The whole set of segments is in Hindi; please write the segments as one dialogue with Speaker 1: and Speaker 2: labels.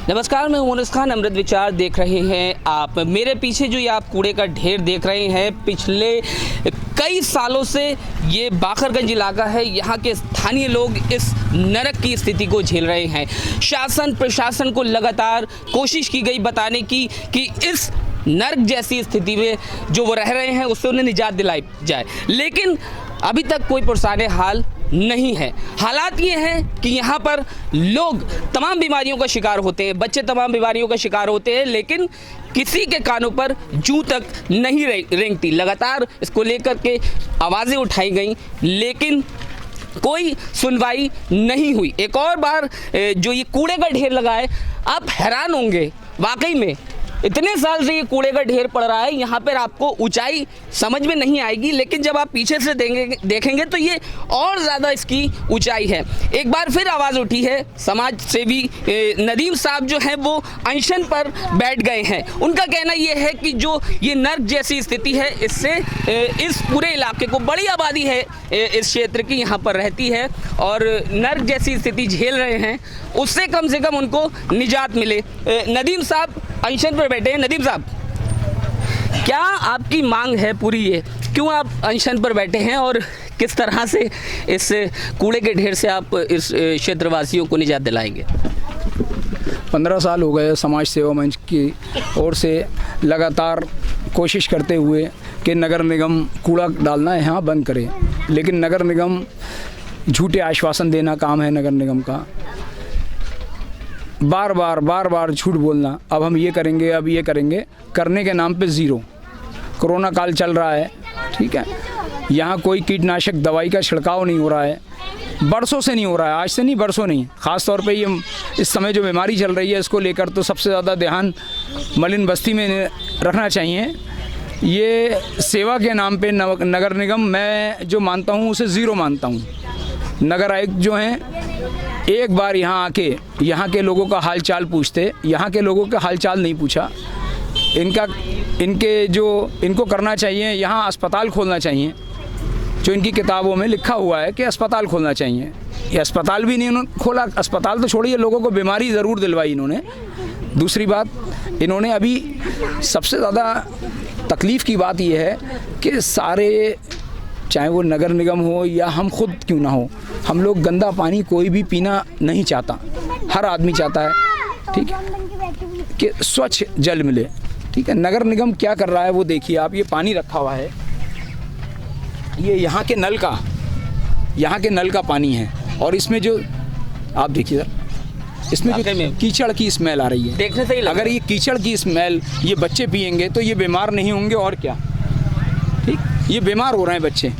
Speaker 1: नमस्कार, मैं मोनिस खान। अमृत विचार देख रहे हैं आप। मेरे पीछे जो ये आप कूड़े का ढेर देख रहे हैं, पिछले कई सालों से ये बाखरगंज इलाका है। यहाँ के स्थानीय लोग इस नरक की स्थिति को झेल रहे हैं। शासन प्रशासन को लगातार कोशिश की गई बताने की कि इस नरक जैसी स्थिति में जो वो रह रहे हैं उससे उन्हें निजात दिलाई जाए, लेकिन अभी तक कोई पुरसाने हाल नहीं है। हालात ये हैं कि यहाँ पर लोग तमाम बीमारियों का शिकार होते हैं, बच्चे तमाम बीमारियों का शिकार होते हैं, लेकिन किसी के कानों पर जूं तक नहीं रेंगती। लगातार इसको लेकर के आवाज़ें उठाई गई, लेकिन कोई सुनवाई नहीं हुई। एक और बार जो ये कूड़े का ढेर लगा है, आप हैरान होंगे वाकई में। इतने साल से ये कूड़े का ढेर पड़ रहा है, यहाँ पर आपको ऊंचाई समझ में नहीं आएगी, लेकिन जब आप पीछे से देखेंगे तो ये और ज़्यादा इसकी ऊंचाई है। एक बार फिर आवाज़ उठी है। समाज सेवी नदीम साहब जो हैं वो अनशन पर बैठ गए हैं। उनका कहना ये है कि जो ये नर्क जैसी स्थिति है, इससे इस पूरे इलाके को, बड़ी आबादी है इस क्षेत्र की यहाँ पर रहती है और नर्क जैसी स्थिति झेल रहे हैं, उससे कम से कम उनको निजात मिले। नदीम साहब अनशन पर बैठे हैं। नदीम साहब, क्या आपकी मांग है पूरी? ये क्यों आप अनशन पर बैठे हैं और किस तरह से इस कूड़े के ढेर से आप इस क्षेत्रवासियों को निजात दिलाएंगे?
Speaker 2: 15 साल हो गए समाज सेवा मंच की ओर से लगातार कोशिश करते हुए कि नगर निगम कूड़ा डालना है यहाँ बंद करे, लेकिन नगर निगम झूठे आश्वासन देना काम है नगर निगम का। बार बार झूठ बोलना, अब हम ये करेंगे, अब ये करेंगे, करने के नाम पे ज़ीरो। कोरोना काल चल रहा है, ठीक है, यहाँ कोई कीटनाशक दवाई का छिड़काव नहीं हो रहा है, बरसों से नहीं हो रहा है, आज से नहीं, बरसों नहीं। ख़ास तौर पे ये इस समय जो बीमारी चल रही है इसको लेकर तो सबसे ज़्यादा ध्यान मलिन बस्ती में रखना चाहिए। ये सेवा के नाम पे नगर निगम मैं जो मानता हूँ उसे ज़ीरो मानता हूँ। नगर आयुक्त जो हैं एक बार यहाँ आके यहाँ के लोगों का हाल चाल पूछते, यहाँ के लोगों का हाल चाल नहीं पूछा। इनको करना चाहिए, यहाँ अस्पताल खोलना चाहिए, जो इनकी किताबों में लिखा हुआ है कि अस्पताल खोलना चाहिए। ये अस्पताल भी नहीं इन्होंने खोला। अस्पताल तो छोड़िए, लोगों को बीमारी ज़रूर दिलवाई इन्होंने। दूसरी बात, इन्होंने अभी सबसे ज़्यादा तकलीफ़ की बात यह है कि सारे, चाहे वो नगर निगम हो या हम खुद क्यों ना हो, हम लोग गंदा पानी कोई भी पीना नहीं चाहता। हर आदमी चाहता है, ठीक है, कि स्वच्छ जल मिले, ठीक है। नगर निगम क्या कर रहा है वो देखिए आप। ये पानी रखा हुआ है, ये यहाँ के नल का पानी है, और इसमें जो आप देखिए सर, इसमें जो कीचड़ की स्मेल आ रही है,
Speaker 1: देखने से ही
Speaker 2: अगर ये कीचड़ की स्मेल ये बच्चे पिएंगे तो ये बीमार नहीं होंगे और क्या, ठीक। ये बीमार हो रहे हैं बच्चे।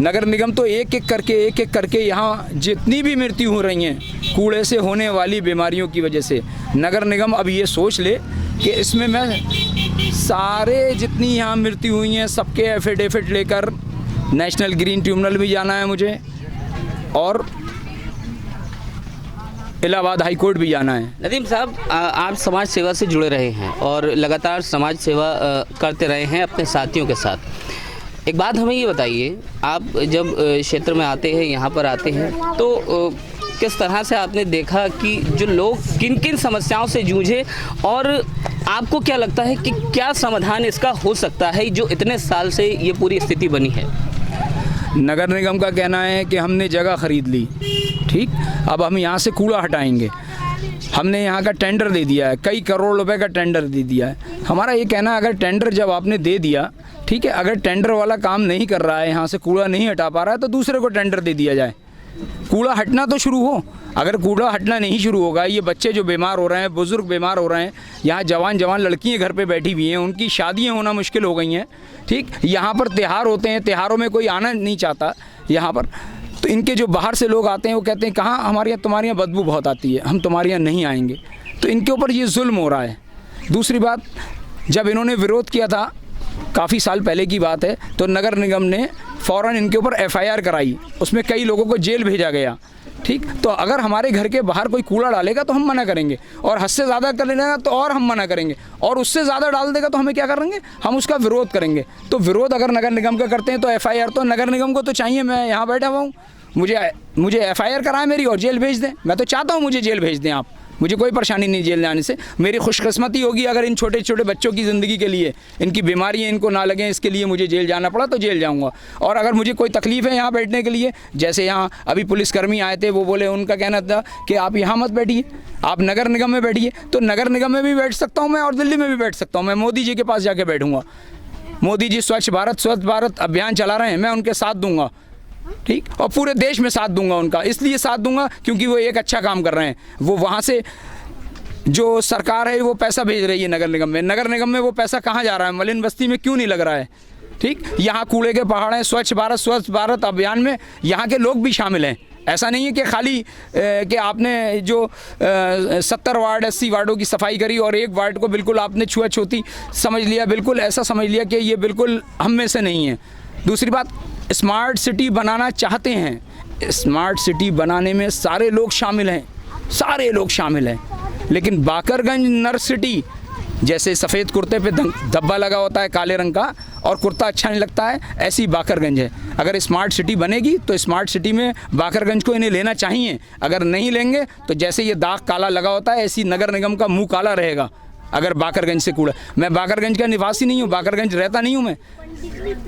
Speaker 2: नगर निगम तो एक एक करके यहाँ जितनी भी मृत्यु हो रही हैं कूड़े से होने वाली बीमारियों की वजह से, नगर निगम अब ये सोच ले कि इसमें मैं सारे जितनी यहाँ मृत्यु हुई हैं सबके एफिडेविट लेकर नेशनल ग्रीन ट्रिब्यूनल भी जाना है मुझे, और इलाहाबाद हाई कोर्ट भी जाना है।
Speaker 1: नदीम साहब, आप समाज सेवा से जुड़े रहे हैं और लगातार समाज सेवा करते रहे हैं अपने साथियों के साथ। एक बात हमें ये बताइए, आप जब क्षेत्र में आते हैं, यहाँ पर आते हैं, तो किस तरह से आपने देखा कि जो लोग किन किन समस्याओं से जूझे, और आपको क्या लगता है कि क्या समाधान इसका हो सकता है जो इतने साल से ये पूरी स्थिति बनी है?
Speaker 2: नगर निगम का कहना है कि हमने जगह ख़रीद ली, ठीक, अब हम यहाँ से कूड़ा हटाएंगे। हमने यहाँ का टेंडर दे दिया है, कई करोड़ रुपए का टेंडर दे दिया है। हमारा ये कहना है, अगर टेंडर जब आपने दे दिया, ठीक है, अगर टेंडर वाला काम नहीं कर रहा है, यहाँ से कूड़ा नहीं हटा पा रहा है, तो दूसरे को टेंडर दे दिया जाए। कूड़ा हटना तो शुरू हो। अगर कूड़ा हटना नहीं शुरू होगा, ये बच्चे जो बीमार हो रहे हैं, बुज़ुर्ग बीमार हो रहे हैं, यहाँ जवान लड़कियाँ घर पे बैठी हुई हैं, उनकी शादियाँ होना मुश्किल हो गई हैं, ठीक। यहाँ पर त्यौहार होते हैं, त्योहारों में कोई आना नहीं चाहता यहाँ पर, तो इनके जो बाहर से लोग आते हैं वो कहते हैं कहाँ हमारे यहाँ, तुम्हारे यहाँ बदबू बहुत आती है, हम तुम्हारे यहाँ नहीं आएंगे। तो इनके ऊपर ये जुल्म हो रहा है। दूसरी बात, जब इन्होंने विरोध किया था, काफ़ी साल पहले की बात है, तो नगर निगम ने फ़ौरन इनके ऊपर FIR कराई, उसमें कई लोगों को जेल भेजा गया, ठीक। तो अगर हमारे घर के बाहर कोई कूड़ा डालेगा तो हम मना करेंगे, और हद से ज़्यादा कर लेगा तो और हम मना करेंगे, और उससे ज़्यादा डाल देगा तो हमें क्या करेंगे, हम उसका विरोध करेंगे। तो विरोध अगर नगर निगम का करते हैं तो FIR तो नगर निगम को तो चाहिए। मैं यहाँ बैठा हुआ हूँ, मुझे FIR कराएं मेरी और जेल भेज दें। मैं तो चाहता हूँ मुझे जेल भेज दें आप, मुझे कोई परेशानी नहीं जेल जाने से। मेरी खुशकिस्मती होगी अगर इन छोटे छोटे बच्चों की ज़िंदगी के लिए, इनकी बीमारियाँ इनको ना लगें, इसके लिए मुझे जेल जाना पड़ा तो जेल जाऊँगा। और अगर मुझे कोई तकलीफ़ है यहाँ बैठने के लिए, जैसे यहाँ अभी पुलिसकर्मी आए थे, वो बोले, उनका कहना था कि आप यहाँ मत बैठिए, आप नगर निगम में बैठिए। तो नगर निगम में भी बैठ सकता हूँ मैं और दिल्ली में भी बैठ सकता हूँ। मैं मोदी जी के पास जाके बैठूँगा। मोदी जी स्वच्छ भारत अभियान चला रहे हैं, मैं उनके साथ दूंगा, ठीक, और पूरे देश में साथ दूंगा उनका। इसलिए साथ दूंगा क्योंकि वो एक अच्छा काम कर रहे हैं। वो वहाँ से जो सरकार है वो पैसा भेज रही है नगर निगम में, नगर निगम में वो पैसा कहाँ जा रहा है, मलिन बस्ती में क्यों नहीं लग रहा है, ठीक। यहाँ कूड़े के पहाड़ हैं, स्वच्छ भारत अभियान में यहाँ के लोग भी शामिल हैं। ऐसा नहीं है कि खाली कि आपने जो 70 वार्ड 80 वार्डों की सफाई करी और एक वार्ड को बिल्कुल आपने छुआछूती समझ लिया, बिल्कुल ऐसा समझ लिया कि ये बिल्कुल हम में से नहीं है। दूसरी बात, स्मार्ट सिटी बनाना चाहते हैं, स्मार्ट सिटी बनाने में सारे लोग शामिल हैं, सारे लोग शामिल हैं। लेकिन बाकरगंज नर सिटी, जैसे सफ़ेद कुर्ते पे धब्बा लगा होता है काले रंग का और कुर्ता अच्छा नहीं लगता है, ऐसी बाकरगंज है। अगर स्मार्ट सिटी बनेगी तो स्मार्ट सिटी में बाकरगंज को इन्हें लेना चाहिए। अगर नहीं लेंगे तो जैसे ये दाग काला लगा होता है, ऐसी नगर निगम का मुंह काला रहेगा अगर बाकरगंज से कूड़ा। मैं बाकरगंज का निवासी नहीं हूँ, बाकरगंज रहता नहीं हूँ मैं,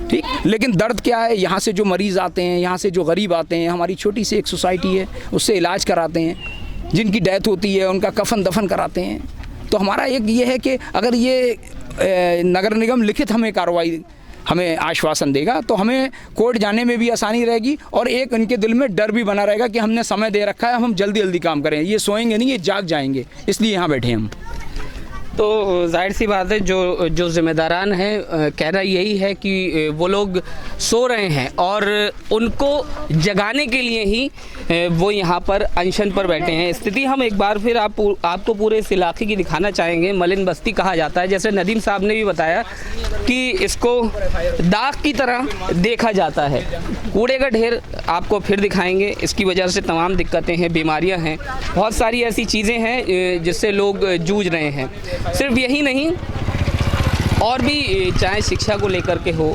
Speaker 2: ठीक। लेकिन दर्द क्या है, यहाँ से जो मरीज़ आते हैं, यहाँ से जो गरीब आते हैं, हमारी छोटी सी एक सोसाइटी है, उससे इलाज कराते हैं, जिनकी डेथ होती है उनका कफन दफन कराते हैं। तो हमारा एक ये है कि अगर ये नगर निगम लिखित हमें कार्रवाई, हमें आश्वासन देगा तो हमें कोर्ट जाने में भी आसानी रहेगी और एक उनके दिल में डर भी बना रहेगा कि हमने समय दे रखा है, हम जल्दी जल्दी काम करें। ये सोएंगे नहीं, ये जाग जाएंगे, इसलिए यहाँ बैठे हम।
Speaker 1: तो जाहिर सी बात है, जो ज़िम्मेदारान हैं कहना यही है कि वो लोग सो रहे हैं और उनको जगाने के लिए ही वो यहाँ पर अनशन पर बैठे हैं। स्थिति हम एक बार फिर आपको पूरे इस इलाके की दिखाना चाहेंगे। मलिन बस्ती कहा जाता है, जैसे नदीम साहब ने भी बताया कि इसको दाग की तरह देखा जाता है। कूड़े का ढेर आपको फिर दिखाएंगे, इसकी वजह से तमाम दिक्कतें हैं, बीमारियाँ हैं, बहुत सारी ऐसी चीज़ें हैं जिससे लोग जूझ रहे हैं। सिर्फ यही नहीं, और भी, चाहे शिक्षा को लेकर के हो,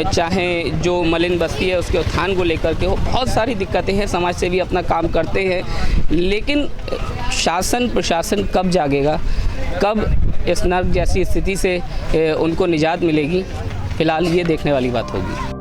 Speaker 1: चाहे जो मलिन बस्ती है उसके उत्थान को लेकर के हो, बहुत सारी दिक्कतें हैं। समाज सेवी अपना काम करते हैं, लेकिन शासन प्रशासन कब जागेगा, कब इस नर्क जैसी स्थिति से उनको निजात मिलेगी, फ़िलहाल ये देखने वाली बात होगी।